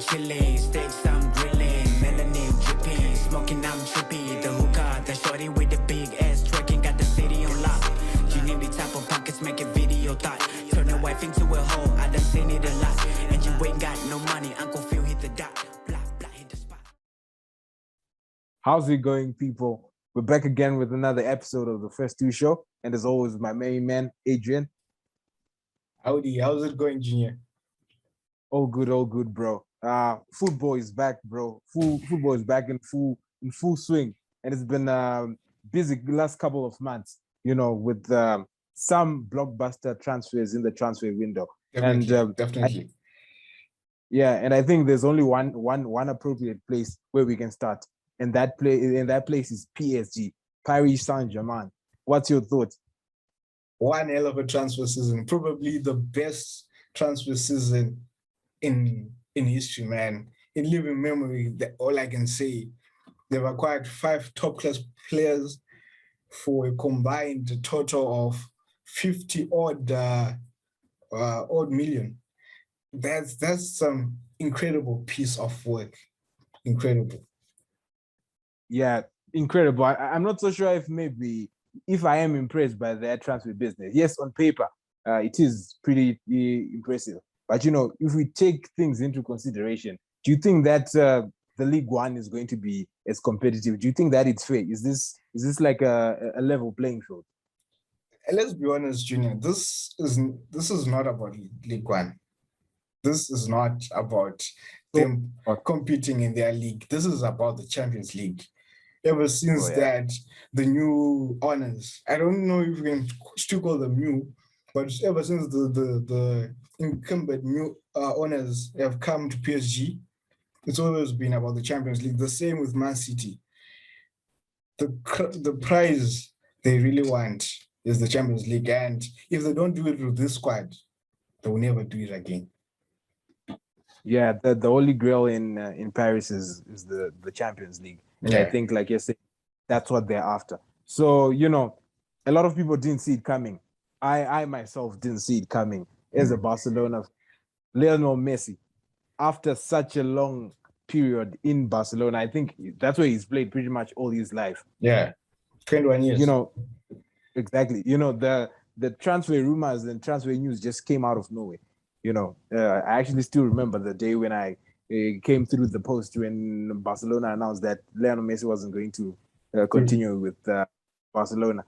chilling, steaks I'm grilling, melanin dripping, smoking I'm trippy. The hookah, the shorty with the big ass twerking, got the city on lock. She need me type of pockets, make a video thought. Turn a wife into a hoe, I done seen it a lot. And you ain't got no money, Uncle Phil hit the dot. Blah, blah, hit the spot. How's it going, people? We're back again with another episode of the First Two Show. And as always, my main man, Adrian. Howdy, how's it going, Junior? All good, bro. Football is back, bro. Football is back in full swing. And it's been busy the last couple of months, with some blockbuster transfers in the transfer window. Definitely. And I think there's only one appropriate place where we can start. And that place is PSG, Paris Saint-Germain. What's your thoughts? One hell of a transfer season, probably the best transfer season in history, man. In living memory, all I can say, they've acquired 5 top-class players for a combined total of 50 odd million. That's some incredible piece of work. Incredible. Yeah, incredible. I'm not so sure if I am impressed by their transfer business. Yes, on paper, it is pretty impressive. But, if we take things into consideration, do you think that the League One is going to be as competitive? Do you think that it's fair? Is this like a level playing field? Let's be honest, Junior. This is not about League One. This is not about them competing in their league. This is about the Champions League. Ever since that, the new owners, I don't know if we can still call them new, but ever since the incumbent new owners have come to PSG, it's always been about the Champions League. The same with Man City. The prize they really want is the Champions League, and if they don't do it with this squad, they will never do it again. Yeah, the holy grail in Paris is the Champions League. And I think, like you said, that's what they're after. So, a lot of people didn't see it coming. I myself didn't see it coming as a Barcelona. Lionel Messi, after such a long period in Barcelona, I think that's where he's played pretty much all his life. Yeah, 21 years. Exactly. The transfer rumors and transfer news just came out of nowhere. I actually still remember the day when I came through the post when Barcelona announced that Lionel Messi wasn't going to continue with Barcelona.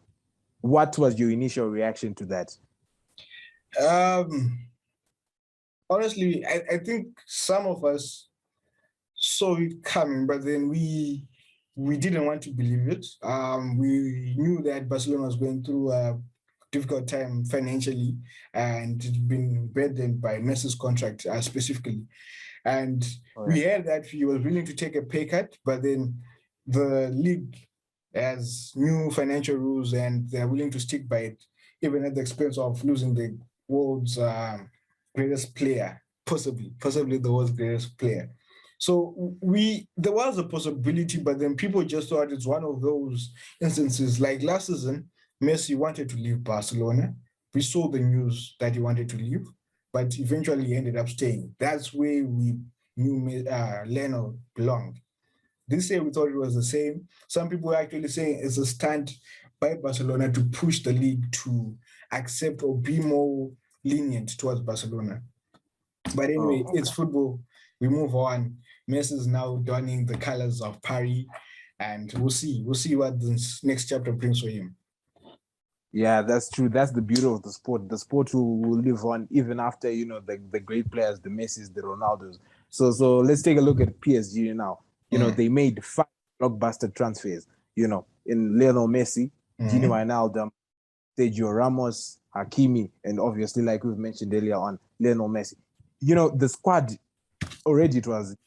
What was your initial reaction to that? Honestly, I think some of us saw it coming, but then we didn't want to believe it. We knew that Barcelona was going through a difficult time financially and it's been burdened by Messi's contract specifically. And we heard that he was willing to take a pay cut, but then the league has new financial rules and they're willing to stick by it, even at the expense of losing the world's greatest player, possibly the world's greatest player. So there was a possibility, but then people just thought it's one of those instances. Like last season, Messi wanted to leave Barcelona. We saw the news that he wanted to leave, but eventually he ended up staying. That's where we knew Lionel belonged. This year we thought it was the same. Some people are actually saying it's a stunt by Barcelona to push the league to accept or be more lenient towards Barcelona. But anyway, It's football. We move on. Messi is now donning the colors of Paris, and we'll see what this next chapter brings for him. Yeah, that's true. That's the beauty of the sport. The sport will live on even after, the great players, the Messis, the Ronaldos. So let's take a look at PSG now. They made 5 blockbuster transfers, in Lionel Messi, Gini Wijnaldum, Sergio Ramos, Hakimi, and obviously, like we've mentioned earlier on, Lionel Messi. The squad already, it was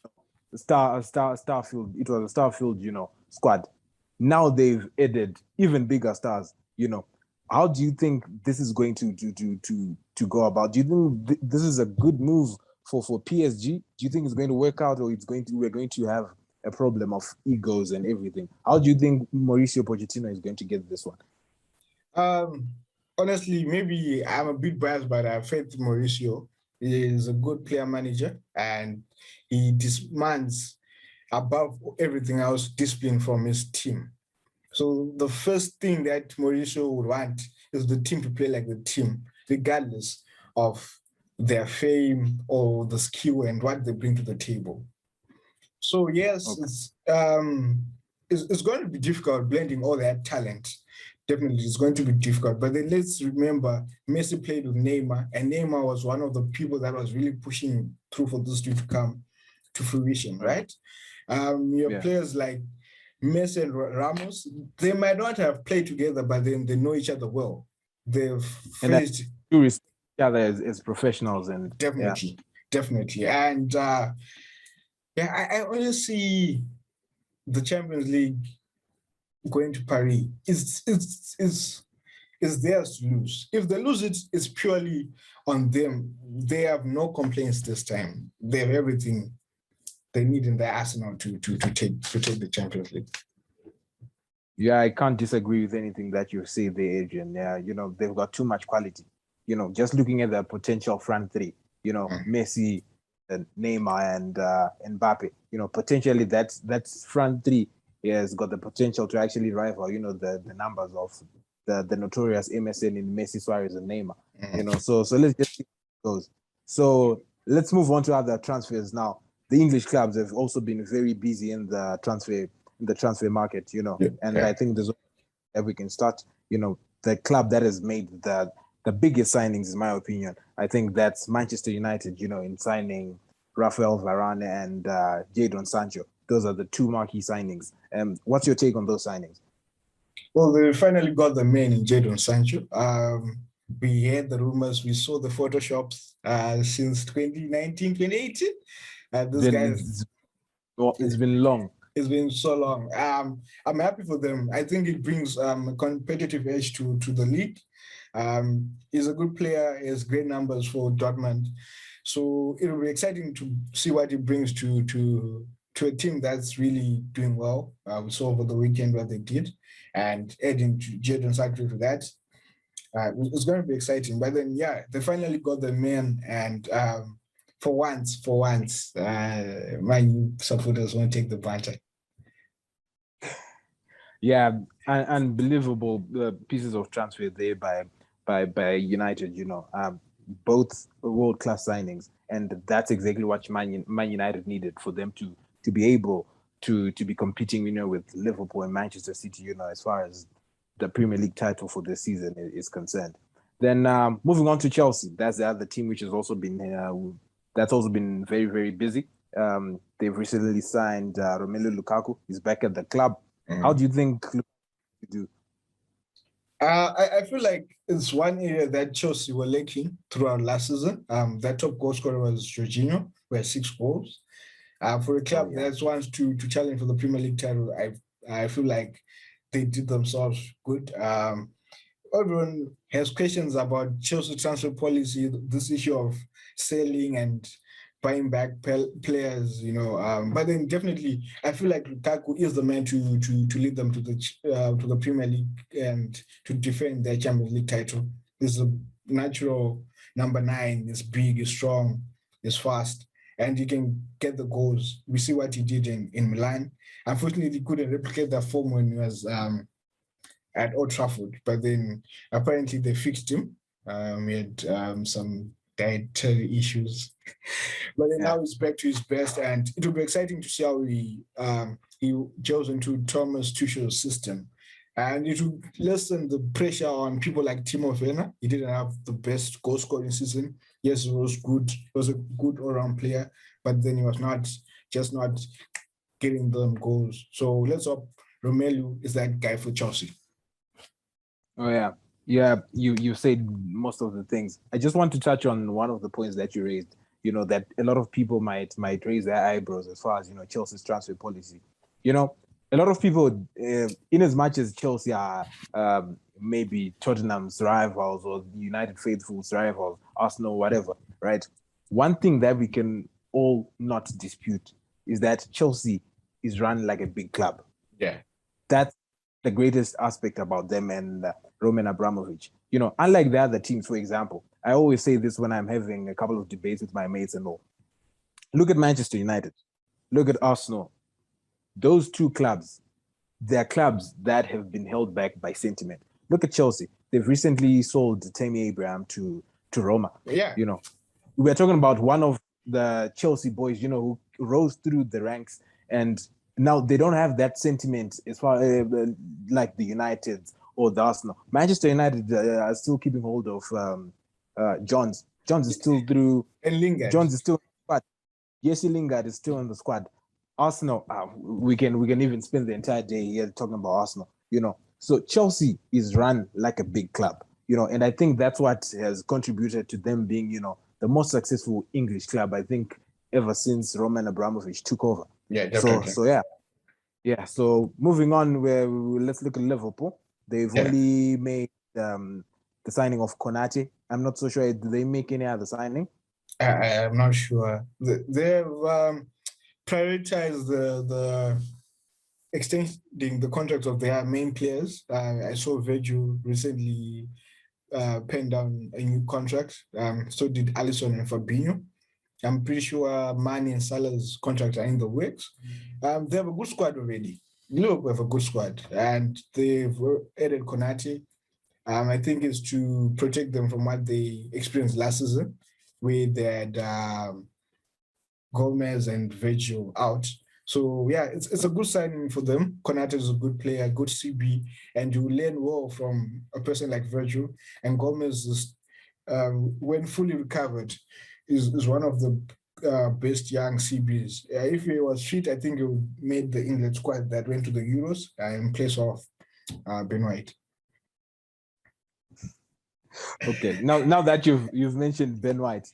star-filled. It was a star-filled, squad. Now they've added even bigger stars, How do you think this is going to go about? Do you think this is a good move for PSG? Do you think it's going to work out, or we're going to have a problem of egos and everything? How do you think Mauricio Pochettino is going to get this one? Honestly, maybe I'm a bit biased, but I faith Mauricio He is a good player manager, and he demands above everything else discipline from his team. So the first thing that Mauricio would want is the team to play like the team, regardless of their fame or the skill and what they bring to the table. So yes, it's going to be difficult blending all that talent. Definitely, it's going to be difficult. But then let's remember, Messi played with Neymar, and Neymar was one of the people that was really pushing through for this to come to fruition, right? Your players like Messi and Ramos, they might not have played together, but then they know each other well. They've faced each other as professionals, and definitely. And I only see the Champions League going to Paris. Is theirs to lose. If they lose it, it's purely on them. They have no complaints this time. They have everything they need in their arsenal to take the Champions League. Yeah, I can't disagree with anything that you say there, Adrian. Yeah, they've got too much quality. Just looking at the potential front three, Messi, and Neymar, and Mbappe. Potentially that's front three has got the potential to actually rival, the numbers of the notorious MSN in Messi, Suarez, and Neymar. So let's just see how it goes. So let's move on to other transfers now. The English clubs have also been very busy in the transfer market, and I think there's that we can start. The club that has made the biggest signings, in my opinion, I think that's Manchester United. In signing Rafael Varane and Jadon Sancho. Those are the two marquee signings. What's your take on those signings? Well, they finally got the man in Jadon Sancho. We heard the rumors, we saw the photoshops since 2019, 2018. It's been long. It's been so long. I'm happy for them. I think it brings a competitive edge to the league. He's a good player. He has great numbers for Dortmund. So it'll be exciting to see what he brings to a team that's really doing well. We saw over the weekend what they did, and adding to Jadon Sancho to that. It's going to be exciting. But then, they finally got the man, and for once, my supporters won't take the banter. Yeah, unbelievable pieces of transfer there by United. Both world-class signings, and that's exactly what Man United needed for them to be able to be competing, with Liverpool and Manchester City, as far as the Premier League title for this season is concerned. Then moving on to Chelsea, that's the other team which has also been very, very busy. They've recently signed Romelu Lukaku. He's back at the club. How do you think Lukaku do? I feel like it's one area that Chelsea were lacking throughout last season. Their top goal scorer was Jorginho, who had 6 goals. For a club that wants to challenge for the Premier League title, I feel like they did themselves good. Everyone has questions about Chelsea transfer policy, this issue of selling and buying back players, but then definitely I feel like Lukaku is the man to lead them to the Premier League and to defend their Champions League title. This is a natural number 9. He's big, he's strong, he's fast, and he can get the goals. We see what he did in Milan. Unfortunately, he couldn't replicate that form when he was at Old Trafford, but then apparently they fixed him. He had some dietary issues, but then now he's back to his best, and it will be exciting to see how he gels into Thomas Tuchel's system, and it will lessen the pressure on people like Timo Werner. He didn't have the best goal scoring season. Yes, it was good. He was a good all-round player, but then he was not getting them goals. So let's hope Romelu is that guy for Chelsea. Oh yeah. Yeah, you said most of the things. I just want to touch on one of the points that you raised, that a lot of people might raise their eyebrows as far as, Chelsea's transfer policy. A lot of people, in as much as Chelsea are maybe Tottenham's rivals or United faithful's rivals, Arsenal, whatever, right? One thing that we can all not dispute is that Chelsea is run like a big club. Yeah. That's the greatest aspect about them and Roman Abramovich. You know, unlike the other teams, for example, I always say this when I'm having a couple of debates with my mates and all. Look at Manchester United. Look at Arsenal. Those two clubs, they're clubs that have been held back by sentiment. Look at Chelsea. They've recently sold Tammy Abraham to Roma. Yeah. You know, we're talking about one of the Chelsea boys, you know, who rose through the ranks, and now they don't have that sentiment as far like the United or the Arsenal. Manchester United are still keeping hold of Johns. Johns is still through. And Lingard. Johns is still in the squad. Jesse Lingard is still in the squad. Arsenal, we can even spend the entire day here talking about Arsenal. You know, so Chelsea is run like a big club. You know, and I think that's what has contributed to them being, you know, the most successful English club, I think, ever since Roman Abramovich took over. Yeah, definitely. So yeah. Yeah, so moving on, let's look at Liverpool. They've only made the signing of Konate. I'm not so sure. Did they make any other signing? I'm not sure. They've prioritized the extending the contracts of their main players. I saw Virgil recently penned down a new contract. So did Alisson and Fabinho. I'm pretty sure Mane and Salah's contracts are in the works. They have a good squad already. Look, we have a good squad, and they've added Konate. I think it's to protect them from what they experienced last season, where they had Gomez and Virgil out. So yeah, it's a good signing for them. Konate is a good player, good CB, and you learn well from a person like Virgil. And Gomez is, when fully recovered, is one of the best young CBs. If he was fit, I think he would made the England squad that went to the Euros in place of Ben White. Okay, now that you've mentioned Ben White,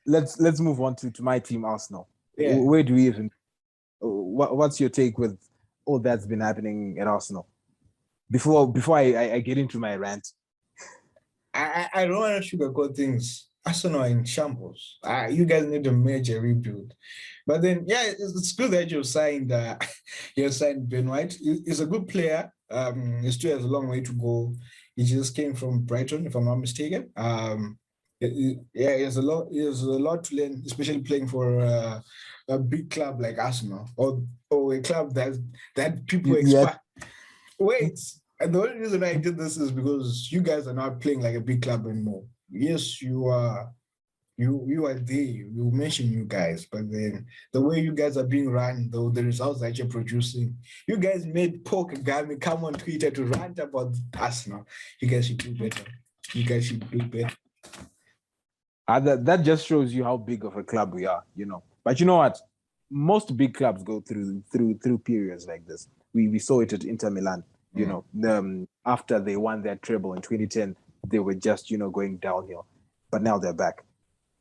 let's move on to my team, Arsenal. Yeah. Where do we even? What's your take with all that's been happening at Arsenal? Before I get into my rant, I don't want to sugarcoat things. Arsenal are in shambles. You guys need a major rebuild. But then, yeah, it's good that you signed Ben White. He's a good player. He still has a long way to go. He just came from Brighton, if I'm not mistaken. He has a lot to learn, especially playing for a big club like Arsenal or a club that people expect. Wait, and the only reason I did this is because you guys are not playing like a big club anymore. Yes, you are. You are there. You mentioned you guys, but then the way you guys are being run, though the results that you're producing, you guys made Paul Kagame come on Twitter to rant about Arsenal. You guys should do better. That just shows you how big of a club we are, you know. But you know what? Most big clubs go through periods like this. We saw it at Inter Milan. You know, after they won their treble in 2010, they were just, you know, going downhill. But now they're back.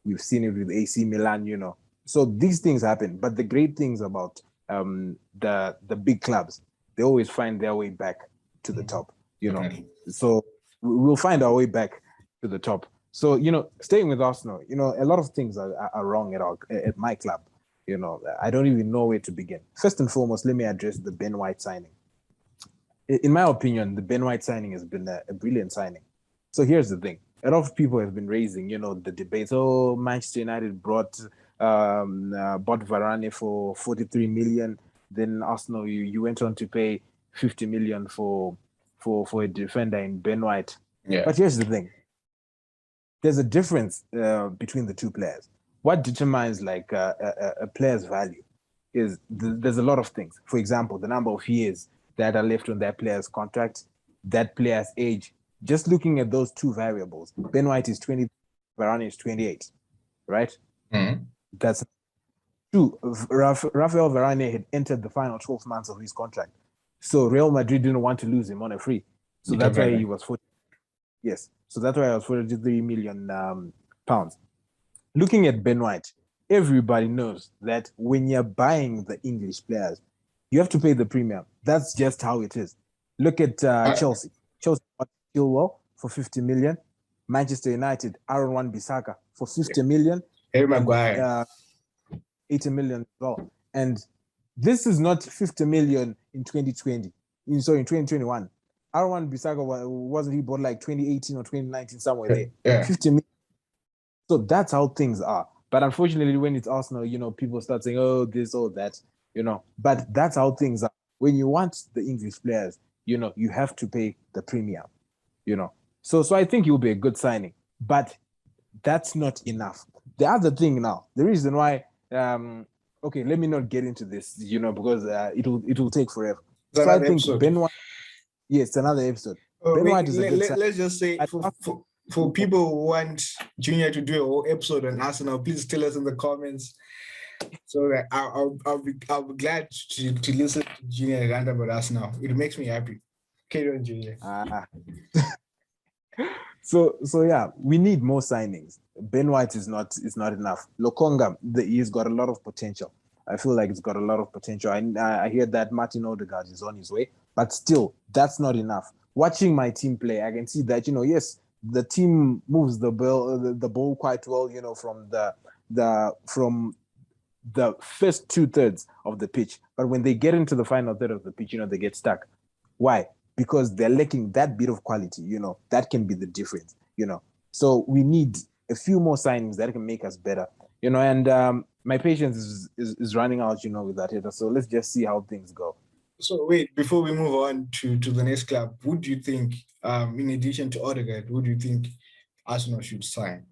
We've seen it with AC Milan, you know. So these things happen. But the great things about the big clubs, they always find their way back to the top, you know. So we'll find our way back to the top. So, you know, staying with Arsenal, you know, a lot of things are wrong at my club. You know, I don't even know where to begin. First and foremost, let me address the Ben White signing. In my opinion, the Ben White signing has been a brilliant signing. So here's the thing. A lot of people have been raising, you know, the debates. Oh, Manchester United bought Varane for 43 million. Then Arsenal, you went on to pay 50 million for a defender in Ben White. Yeah. But here's the thing. There's a difference between the two players. What determines like a player's value is there's a lot of things. For example, the number of years that are left on that player's contract, that player's age. Just looking at those two variables, Ben White is 20, Varane is 28, right? Mm-hmm. That's true. Rafael Varane had entered the final 12 months of his contract. So Real Madrid didn't want to lose him on a free. So that's why he was 40. Yes. So that's why I was 43 million pounds. Looking at Ben White, everybody knows that when you're buying the English players, you have to pay the premium. That's just how it is. Look at Chelsea. Chelsea bought Chilwell for 50 million. Manchester United, Aaron Wan-Bissaka for 50 million. Harry Maguire. 80 million as well. And this is not 50 million in 2020. So in 2021, Aaron Wan-Bissaka wasn't he bought like 2018 or 2019 somewhere there? Yeah. 50 million. So that's how things are. But unfortunately, when it's Arsenal, people start saying, "Oh, this or that," But that's how things are. When you want the English players, you have to pay the premium. So I think he'll be a good signing, but that's not enough. The other thing now, the reason why, okay, let me not get into this, because it'll take forever. So I think episode. Ben White, yes, another episode. Ben White is a good signing. Let's just say for people who want Junior to do a whole episode on Arsenal, please tell us in the comments. So that I'll be glad to listen to Junior rant about Arsenal. It makes me happy. Carry on, Junior. So yeah, we need more signings. Ben White is not enough. Lokonga, he's got a lot of potential. I feel like it's got a lot of potential. I hear that Martin Odegaard is on his way, but still, that's not enough. Watching my team play, I can see that yes, the team moves the ball quite well. From the first 2/3 of the pitch, but when they get into the final third of the pitch, they get stuck. Why? Because they're lacking that bit of quality, that can be the difference, So we need a few more signings that can make us better, and my patience is running out, with that. So let's just see how things go. So wait, before we move on to the next club, who do you think, in addition to Odegaard, who do you think Arsenal should sign?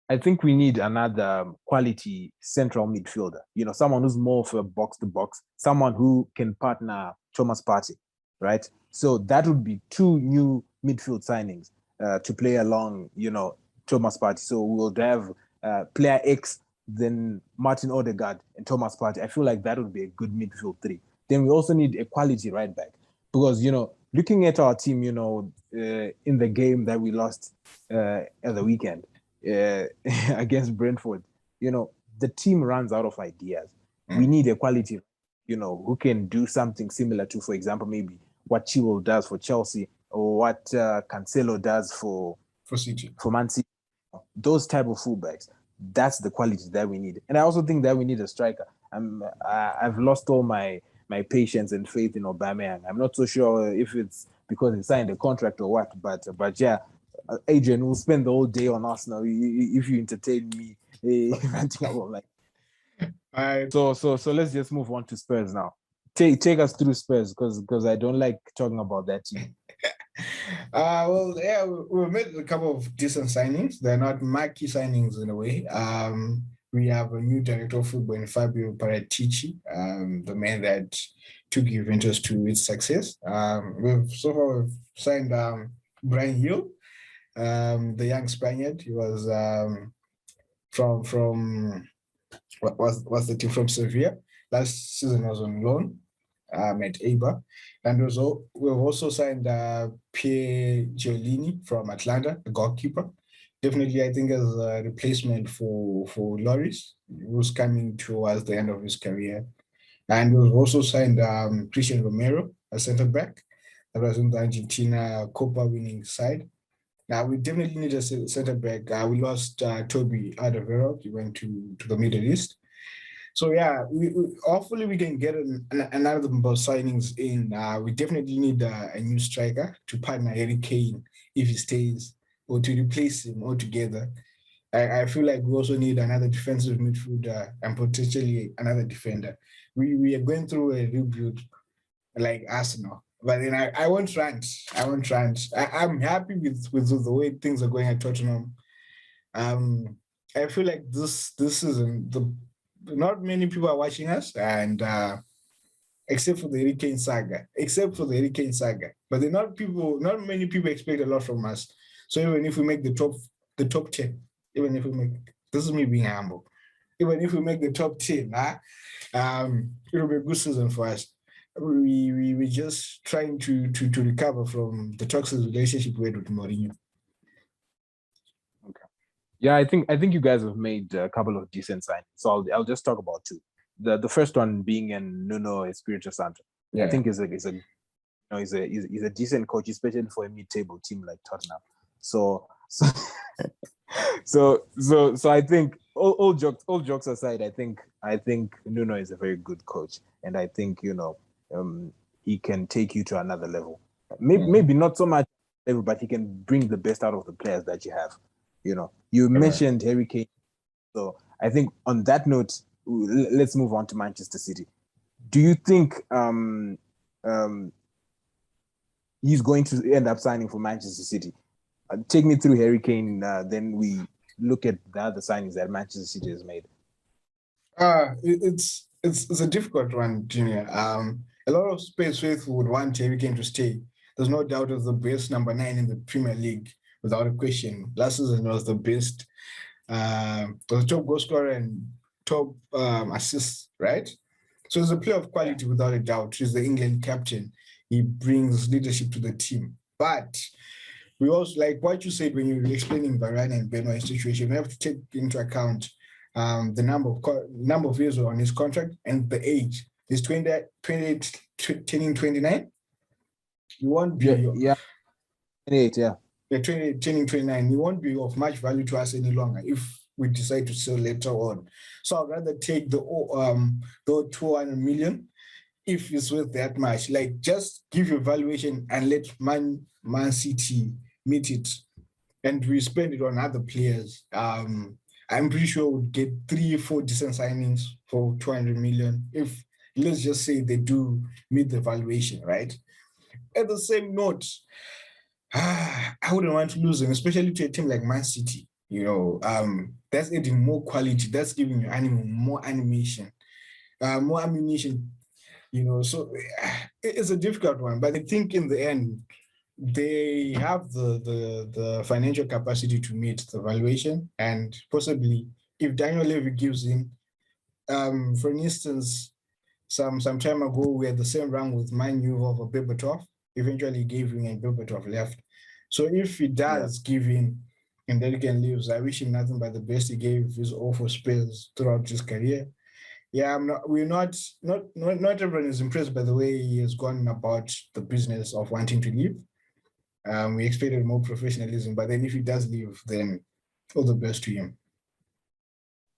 I think we need another quality central midfielder, someone who's more of a box-to-box, someone who can partner Thomas Partey. Right, so that would be 2 new midfield signings to play along, Thomas Partey. So we'll have player X, then Martin Odegaard and Thomas Partey. I feel like that would be a good midfield 3. Then we also need a quality right back because looking at our team, in the game that we lost at the weekend against Brentford, the team runs out of ideas. We need a quality, who can do something similar to, for example, maybe what Chilwell does for Chelsea or what Cancelo does for City, for Man City. Those type of fullbacks. That's the quality that we need. And I also think that we need a striker. I've lost all my patience and faith in Aubameyang. I'm not so sure if it's because he signed a contract or what, but yeah, Adrian will spend the whole day on Arsenal if you entertain me ranting about like. So let's just move on to Spurs now. Take us through Spurs because I don't like talking about that team. Well, yeah, we made a couple of decent signings. They're not marquee signings in a way. We have a new director of football in Fabio Paratici, the man that took Juventus to its success. We've signed Brian Hill, the young Spaniard. He was from what's the team from Sevilla. Last season was on loan at Eibar. And we've also signed Pierre Giolini from Atlanta, the goalkeeper. Definitely, I think as a replacement for Lloris, who's coming towards the end of his career. And we've also signed Christian Romero, a centre back that was in the Argentina Copa winning side. Now we definitely need a centre back. We lost Toby Alderweireld. He went to the Middle East. So yeah, we hopefully we can get another number of signings in. We definitely need a new striker to partner Harry Kane if he stays, or to replace him altogether. I feel like we also need another defensive midfielder and potentially another defender. We are going through a rebuild like Arsenal, but then I won't rant. I'm happy with the way things are going at Tottenham. I feel like this season not many people are watching us, and except for the Harry Kane saga. But not many people expect a lot from us. So even if we make the top 10, this is me being humble. Even if we make the top 10, it'll be a good season for us. We're just trying to recover from the toxic relationship we had with Mourinho. Yeah, I think you guys have made a couple of decent signings. So I'll just talk about 2. The first one being in Nuno Espirito Santo. Yeah. I think he's a decent coach, especially for a mid-table team like Tottenham. So I think all jokes aside, I think Nuno is a very good coach, and I think he can take you to another level. Maybe not so much level, but he can bring the best out of the players that you have. You mentioned Harry Kane, so I think on that note, let's move on to Manchester City. Do you think he's going to end up signing for Manchester City? Take me through Harry Kane, then we look at the other signings that Manchester City has made. It's a difficult one, Junior. A lot of Spurs faithful would want Harry Kane to stay. There's no doubt of the best number 9 in the Premier League, without a question. Last season was the best, was top goal scorer and top assists, right? So he's a player of quality without a doubt. He's the England captain. He brings leadership to the team. But we also, like what you said when you were explaining Varane and Benoit's situation, we have to take into account the number of years on his contract and the age. He's 28, turning 29. He won't be 28, yeah. 28, turning 29. He won't be of much value to us any longer if we decide to sell later on. So I'd rather take the 200 million if it's worth that much. Like, just give your valuation and let Man City meet it, and we spend it on other players. I'm pretty sure we'll get 3-4 decent signings for 200 million if, let's just say, they do meet the valuation, right? At the same note, I wouldn't want to lose him, especially to a team like Man City. That's adding more quality. That's giving your animal more animation, more ammunition. So it's a difficult one. But I think in the end, they have the financial capacity to meet the valuation, and possibly if Daniel Levy gives in, for instance, some time ago we had the same run with Man U over Berbatov. Eventually gave in and Berbatov left. So if he does give in and then again leaves, I wish him nothing but the best. He gave his all for Spurs throughout his career. Yeah, not everyone is impressed by the way he has gone about the business of wanting to leave. We expected more professionalism, but then if he does leave, then all the best to him.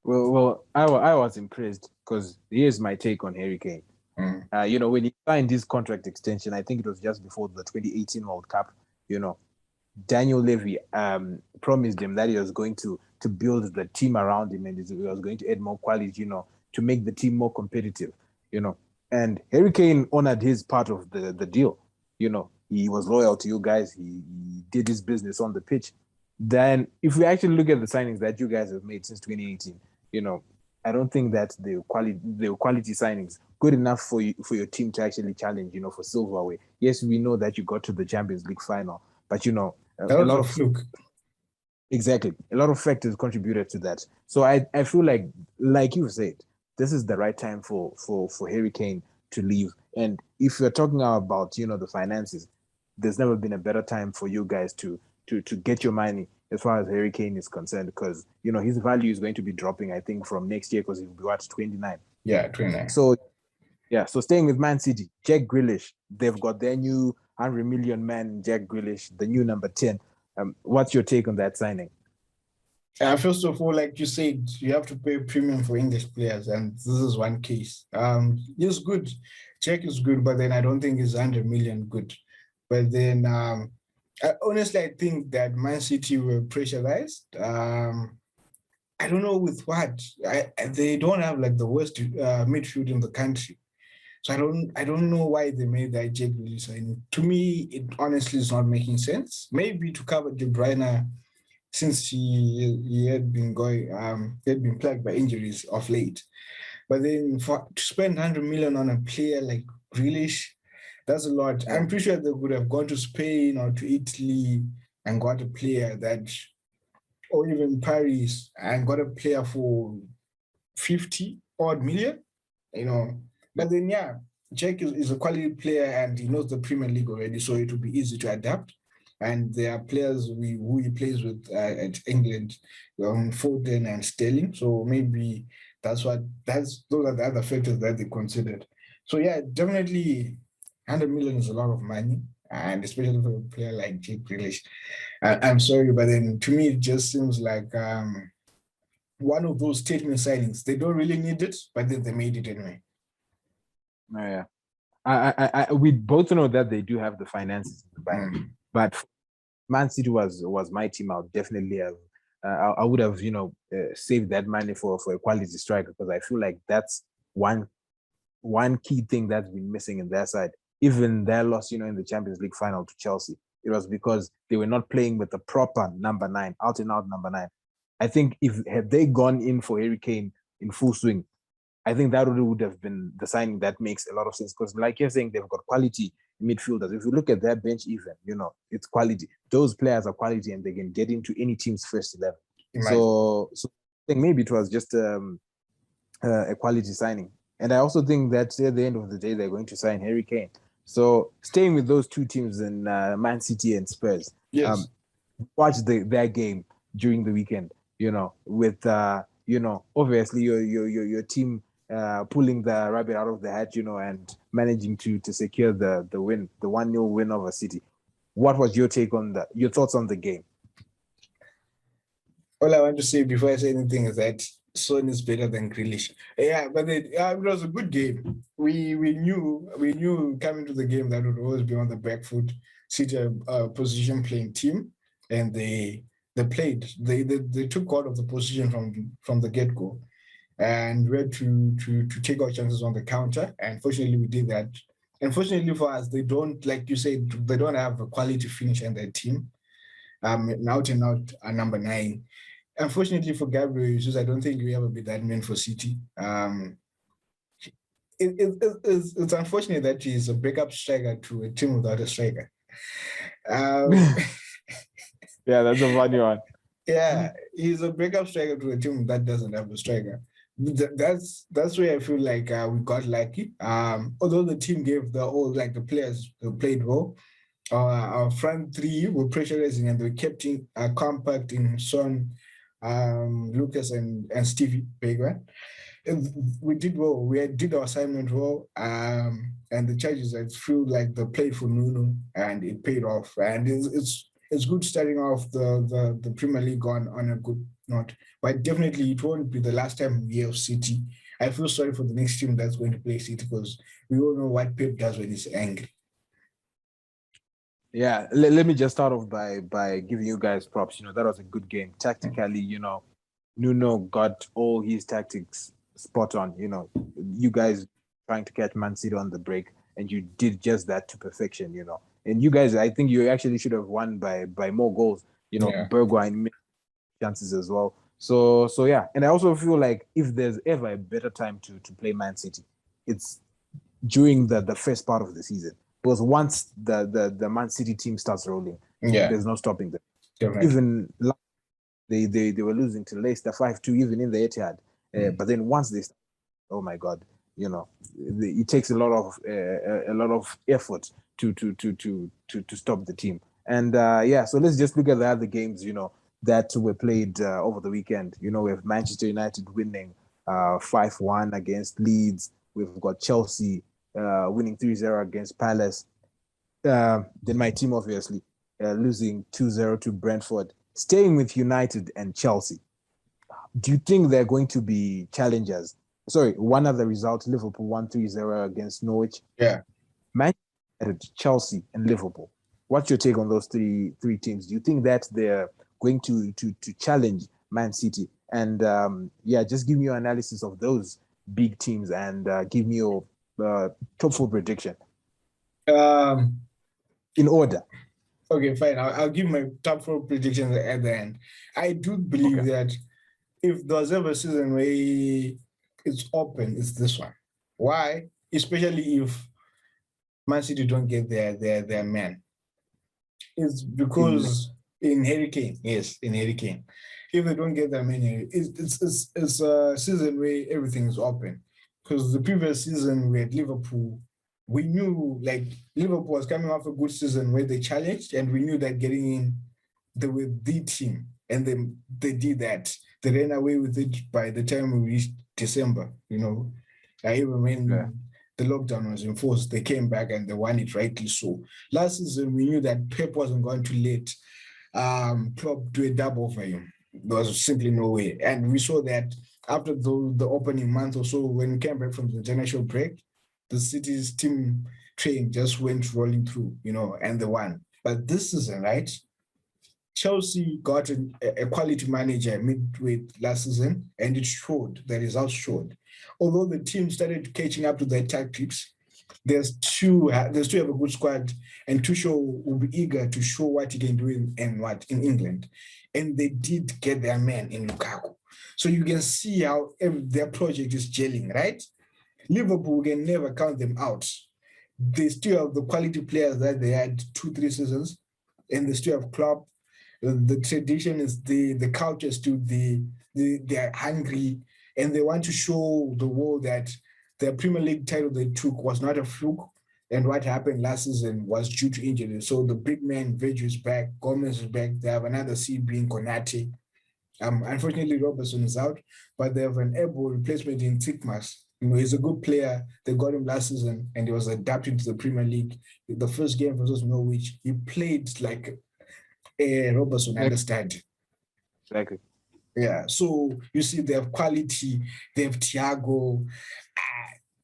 Well, I was impressed because here's my take on Harry Kane. When he signed his contract extension, I think it was just before the 2018 World Cup, Daniel Levy promised him that he was going to build the team around him, and he was going to add more quality, to make the team more competitive, And Harry Kane honored his part of the deal. He was loyal to you guys. He did his business on the pitch. Then if we actually look at the signings that you guys have made since 2018, I don't think that they were quality signings, good enough for your team to actually challenge, for silverware. Yes, we know that you got to the Champions League final, but a lot of fluke. Exactly, a lot of factors contributed to that. So I feel like you said, this is the right time for Harry Kane to leave. And if you're talking about the finances, there's never been a better time for you guys to get your money as far as Harry Kane is concerned, because his value is going to be dropping, I think, from next year, because he'll be 29. Yeah, 29. So staying with Man City, Jack Grealish, they've got their new 100 million man, Jack Grealish, the new number 10. What's your take on that signing? First of all, like you said, you have to pay a premium for English players, and this is one case. He's good. Jack is good, but then I don't think he's 100 million good. But then, honestly, I think that Man City were pressurized. I don't know with what. They don't have like the worst midfield in the country. So I don't know why they made that Jack Grealish signing. To me, it honestly is not making sense. Maybe to cover De Bruyne, since he had been plagued by injuries of late. But then to spend 100 million on a player like Grealish, that's a lot. I'm pretty sure they would have gone to Spain or to Italy and got a player or even Paris and got a player for 50 odd million, But then, Jack is a quality player and he knows the Premier League already, so it will be easy to adapt. And there are players who he plays with at England, Foden and Sterling. So maybe those are the other factors that they considered. So definitely 100 million is a lot of money, and especially for a player like Jack Grealish. I'm sorry, but then to me it just seems like one of those statement signings. They don't really need it, but then they made it anyway. Oh, yeah. We both know that they do have the finances in the bank, but Man City was my team. I would definitely have. I would have, saved that money for a quality striker, because I feel like that's one key thing that's been missing in their side. Even their loss, in the Champions League final to Chelsea, it was because they were not playing with the proper number 9, out and out number 9. I think had they gone in for Harry Kane in full swing, I think that would have been the signing that makes a lot of sense, because, like you're saying, they've got quality midfielders. If you look at their bench, even, it's quality. Those players are quality, and they can get into any team's first 11. So I think maybe it was just a quality signing. And I also think that at the end of the day, they're going to sign Harry Kane. So staying with those two teams in Man City and Spurs, Yes. Watch their game during the weekend. With obviously your team pulling the rabbit out of the hat, and managing to secure the win, the 1-0 win over City. What was your take on that? Your thoughts on the game? All I want to say before I say anything is that Son is better than Grealish. Yeah, but it was a good game. We knew coming to the game that would always be on the back foot. City a position playing team, and they played. They took out of the position from the get go, and we had to take our chances on the counter. And fortunately, we did that. Unfortunately for us, they don't, like you said, they don't have a quality finisher in their team. Out and out number 9. Unfortunately for Gabriel Jesus, I don't think we ever be that man for City. It's unfortunate that he's a backup striker to a team without a striker. Yeah, that's a funny one. Yeah, he's a backup striker to a team that doesn't have a striker. That's where I feel like we got lucky. Although the team gave the players who played well, our front 3 were pressurizing, and they kept in compact in Son, Lucas, and Stevie Bergwijn. We did well. We did our assignment well, and the charges, I feel like they played for Nuno, and it paid off. And it's good starting off the Premier League on a good note. But definitely, it won't be the last time we have City. I feel sorry for the next team that's going to play City, because we all know what Pep does when he's angry. Yeah, let me just start off by giving you guys props. That was a good game. Tactically, Nuno got all his tactics spot on. You guys trying to catch Man City on the break, and you did just that to perfection. And you guys, I think you actually should have won by more goals. Bergwijn chances as well. So yeah, and I also feel like if there's ever a better time to play Man City, it's during the first part of the season. Because once the Man City team starts rolling, there's no stopping them. Right. Even they were losing to Leicester 5-2, even in the Etihad. But then once they start, oh my God, it takes a lot of effort to stop the team. And so let's just look at the other games, that were played over the weekend. We have Manchester United winning 5-1 against Leeds. We've got Chelsea winning 3-0 against Palace. Then my team, obviously, losing 2-0 to Brentford. Staying with United and Chelsea, do you think they're going to be challengers? Sorry, one other result, Liverpool won 3-0 against Norwich. Yeah. Manchester United, Chelsea, and Liverpool. What's your take on those three teams? Do you think that they're going to challenge Man City? And just give me your analysis of those big teams, and give me your top 4 prediction. In order. Okay, fine. I'll give my top 4 predictions at the end. I do believe that if there's ever a season where it's open, it's this one. Why? Especially if Man City don't get their man. It's because in Harry Kane. Yes, in Harry Kane. If they don't get their man, it's a season where everything is open. Because the previous season we had Liverpool, we knew like Liverpool was coming off a good season where they challenged, and we knew that getting in, they were the team, and they did that. They ran away with it by the time we reached December. Even when the lockdown was enforced, they came back and they won it rightly so. Last season we knew that Pep wasn't going to let Klopp do a double for him. There was simply no way, and we saw that after the opening month or so, when we came back from the international break, the City's team train just went rolling through, and they won. But this season, right? Chelsea got a quality manager midway last season, and it showed. The results showed. Although the team started catching up to their tactics, they still have a good squad, and Tuchel will be eager to show what he can do in England. And they did get their man in Lukaku. So you can see how their project is gelling, right? Liverpool can never count them out. They still have the quality players that they had 2-3 seasons, and they still have Klopp. The tradition is the culture is still they are hungry, and they want to show the world that the Premier League title they took was not a fluke, and what happened last season was due to injury. So the big man, Virgil is back, Gomez is back. They have another CB in Konate. Unfortunately, Robertson is out, but they have an able replacement in Tikmas. He's a good player. They got him last season, and he was adapting to the Premier League. The first game versus Norwich, he played like Robertson, understand. Exactly. Yeah. So you see, they have quality. They have Thiago.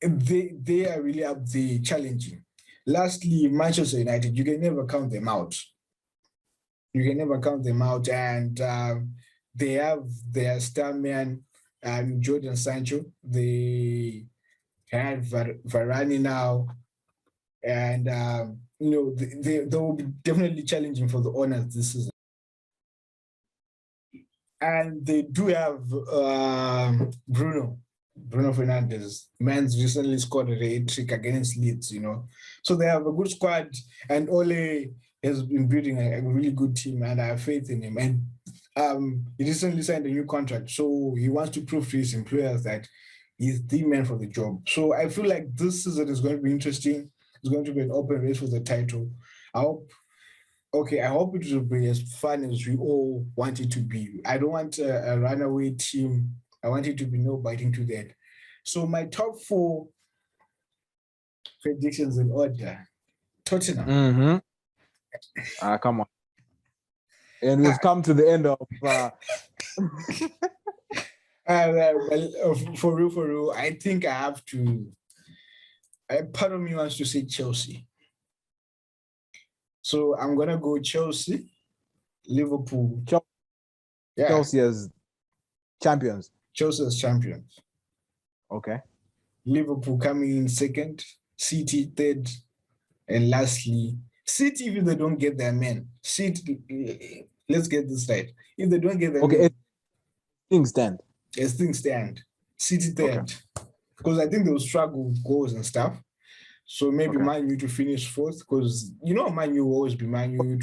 They are really up there challenging. Lastly, Manchester United, you can never count them out. You can never count them out, and they have their star man, Jordan Sancho. They have Varane now, and they will be definitely challenging for the honors this season. And they do have Bruno Fernandes. Man's recently scored a hat-trick against Leeds, So they have a good squad, and Ole has been building a really good team, and I have faith in him. And he recently signed a new contract, so he wants to prove to his employers that he's the man for the job. So I feel like this season is going to be interesting. It's going to be an open race for the title. I hope it will be as fun as we all want it to be. I don't want a runaway team. I want it to be no biting to that. So my top 4 predictions in order. Tottenham. Come on. And we've come to the end of... for real, I think I have to... part of me wants to say Chelsea. So I'm going to go Chelsea, Liverpool. Chelsea as champions. Chelsea as champions. Okay. Liverpool coming in second, City third, and lastly, City, if they don't get their man. City, let's get this right. If they don't get their man. Things stand. As things stand. City third. Because I think they'll struggle with goals and stuff. So maybe Man U to finish fourth, because Man U will always be Man U.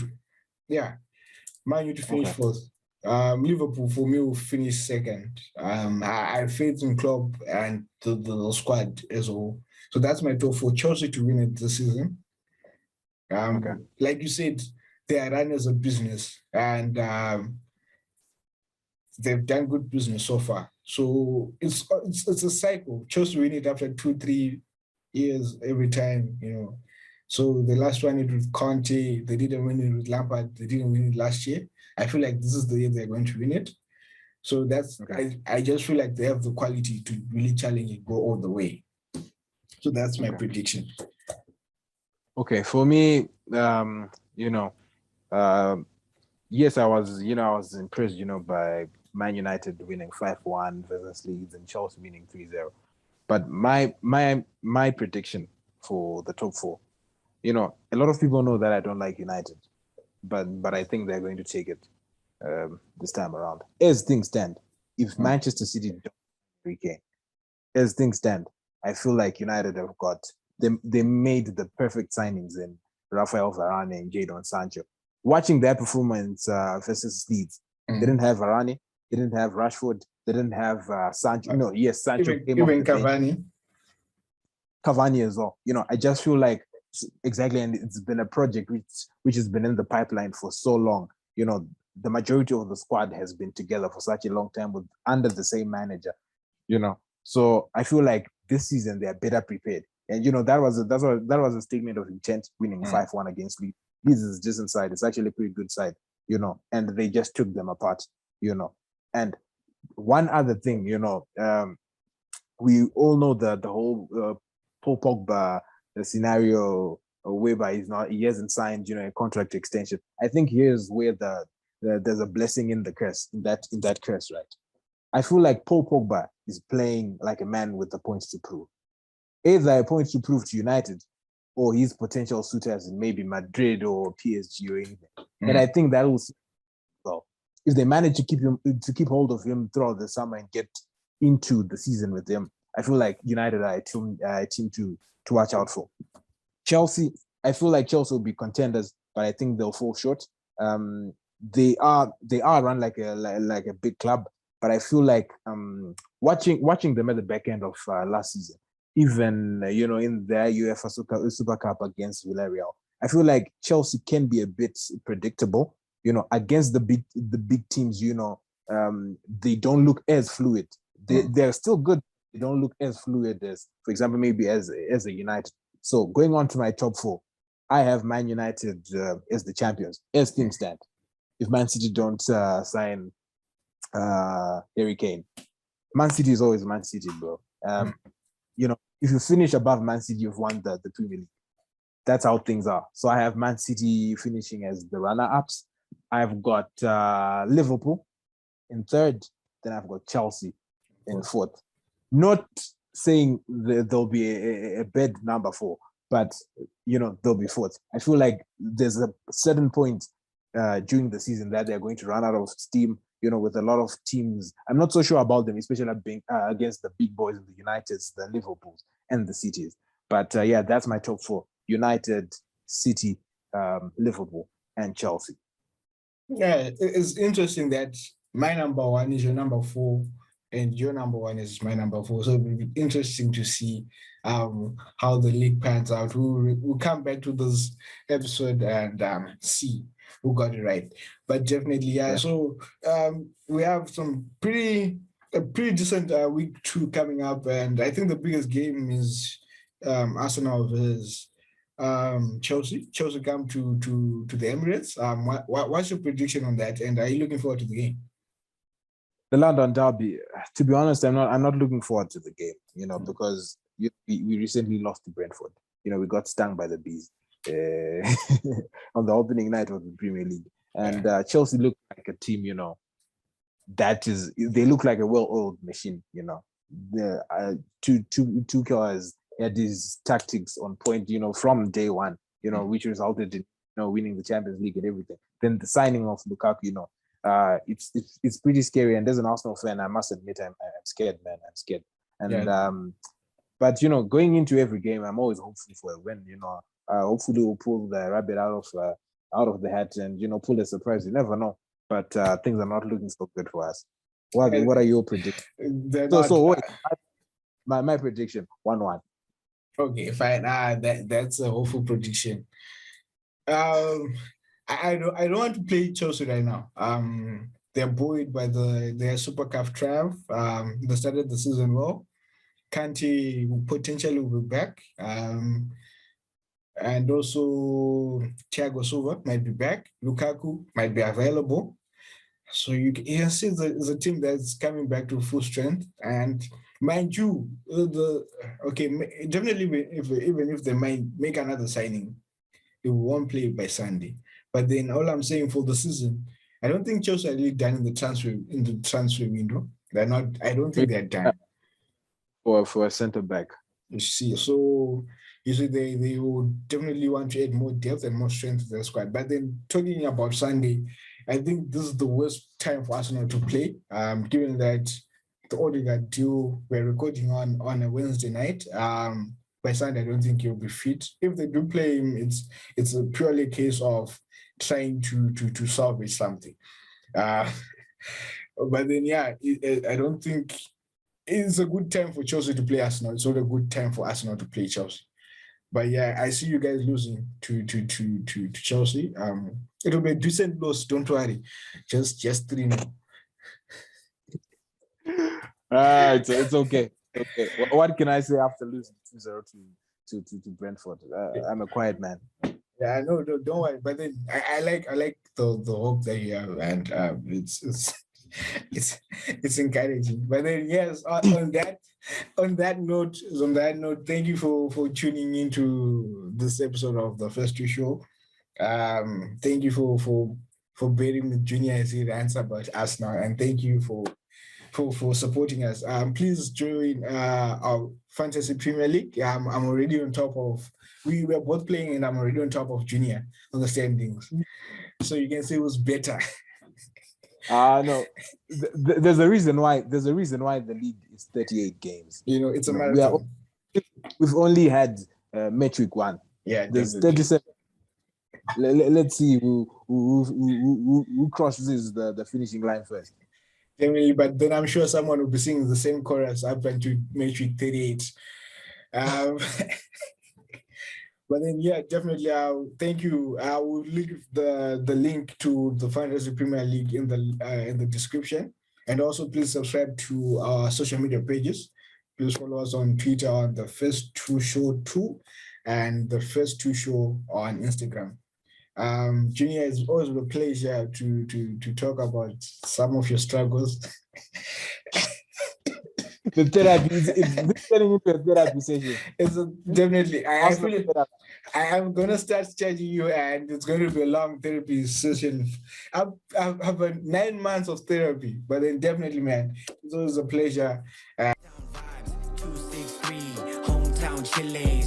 Man U to finish fourth. Liverpool for me will finish second. I have faith in Klopp and the squad as a whole. So that's my top 4. Chelsea to win it this season. Like you said, they are run as a business, and they've done good business so far. So it's a cycle. Chelsea win it after 2-3 years every time, So the last one it with Conte, they didn't win it with Lampard, they didn't win it last year. I feel like this is the year they're going to win it. So that's I just feel like they have the quality to really challenge and go all the way. So that's my prediction. Okay, for me, yes, I was impressed, by Man United winning 5-1 versus Leeds and Chelsea winning 3-0. But my prediction for the top 4, a lot of people know that I don't like United, but I think they're going to take it this time around. As things stand, if Manchester City don't regain, as things stand, I feel like United have got they made the perfect signings in Rafael Varane and Jadon Sancho. Watching their performance versus Leeds, they didn't have Varane, they didn't have Rashford, they didn't have Sancho. No, yes, Sancho came even Cavani. Cavani as well. I just feel like exactly, and it's been a project which has been in the pipeline for so long. The majority of the squad has been together for such a long time under the same manager. So I feel like this season they are better prepared. And that was a statement of intent, winning 5-1 against Leeds. Leeds is just inside. It's actually a pretty good side, and they just took them apart, And one other thing, we all know the whole Paul Pogba scenario whereby he hasn't signed, a contract extension. I think here's where there's a blessing in the curse, in that curse, right? I feel like Paul Pogba is playing like a man with the points to prove. Either a point to prove to United, or his potential suitors in maybe Madrid or PSG or anything. And I think that will, well, if they manage to keep hold of him throughout the summer and get into the season with him, I feel like United are a team to watch out for. Chelsea, I feel like Chelsea will be contenders, but I think they'll fall short. They are run like a big club, but I feel like watching them at the back end of last season, even in their UEFA Super Cup against Villarreal, I feel like Chelsea can be a bit predictable. Against the big teams, they don't look as fluid. They're still good. They don't look as fluid as, for example, maybe as a United. So going on to my top four, I have Man United as the champions, as things stand. If Man City don't sign Harry Kane, Man City is always Man City, bro. If you finish above Man City, you've won the Premier League. That's how things are. So I have Man City finishing as the runner-ups. I've got Liverpool in third. Then I've got Chelsea in fourth. Not saying there'll be a bad number four, but they'll be fourth. I feel like there's a certain point during the season that they're going to run out of steam. With a lot of teams, I'm not so sure about them, especially being against the big boys, the Uniteds, the Liverpools, and the Cities. But that's my top four: United, City, Liverpool, and Chelsea. Yeah, it's interesting that my number one is your number four, and your number one is my number four. So it'll be interesting to see how the league pans out. We'll come back to this episode and see who got it right. But definitely, yeah. So we have a pretty decent week 2 coming up, and I think the biggest game is Arsenal versus Chelsea. Chelsea come to the Emirates. What's your prediction on that? And are you looking forward to the game? The London Derby. To be honest, I'm not looking forward to the game. Because we recently lost to Brentford. We got stung by the bees on the opening night of the Premier League, and Chelsea look like a team. They look like a well-oiled machine. Tuchel has had his tactics on point. From day one. Which resulted in winning the Champions League and everything. Then the signing of Lukaku. It's pretty scary. And as an Arsenal fan, I must admit, I'm scared, man. I'm scared. And but going into every game, I'm always hopeful for a win. Hopefully we'll pull the rabbit out of the hat and pull a surprise. You never know. But things are not looking so good for us. What are your predictions? So my prediction 1-1. Okay, fine. That's a hopeful prediction. I don't want to play Chelsea right now. They're buoyed by their Super Cup triumph. They started the season well. Kante potentially will be back. And also Thiago Silva might be back. Lukaku might be available. So you can see it's a team that's coming back to full strength. And mind you, definitely even if they might make another signing, it won't play by Sunday. But then all I'm saying for the season, I don't think Chelsea are really done in the transfer window. They're not. I don't think they're done. For a centre back. You see, so they would definitely want to add more depth and more strength to their squad. But then talking about Sunday, I think this is the worst time for Arsenal to play. Given that the Odegaard deal we're recording on a Wednesday night. By Sunday, I don't think he'll be fit. If they do play him, it's a purely case of trying to salvage something. But then, I don't think it's a good time for Chelsea to play Arsenal. It's not a good time for Arsenal to play Chelsea. But I see you guys losing to Chelsea. It'll be a decent loss. Don't worry, just 3-0. It's okay. Okay. What can I say after losing 2-0 to Brentford? I'm a quiet man. Yeah, no, don't worry. But then I like the hope that you have, and it's it's encouraging. But then yes, on that note, thank you for tuning into this episode of the First Two Show. Thank you for bearing with Junior as he rants about us now, and thank you for supporting us. Please join our Fantasy Premier League. I'm already on top of. We were both playing, and I'm already on top of Junior on the standings. So you can say it was better. No, there's a reason why. There's a reason why the league is 38 games. It's a marathon. We've only had metric one. Yeah, there's 37. Let's see who crosses the finishing line first. Definitely, but then I'm sure someone will be singing the same chorus up until metric 38. But then, yeah, definitely. Thank you. I will leave the link to the Fantasy Premier League in the description, and also please subscribe to our social media pages. Please follow us on Twitter on the First Two Show 2 and the First Two Show on Instagram. Junior, it's always a pleasure to talk about some of your struggles. The therapy it's turning into a therapy session. It's definitely. I am gonna start charging you, and it's going to be a long therapy session. I've had 9 months of therapy, but then definitely, man, it's always a pleasure. 263, hometown Chile.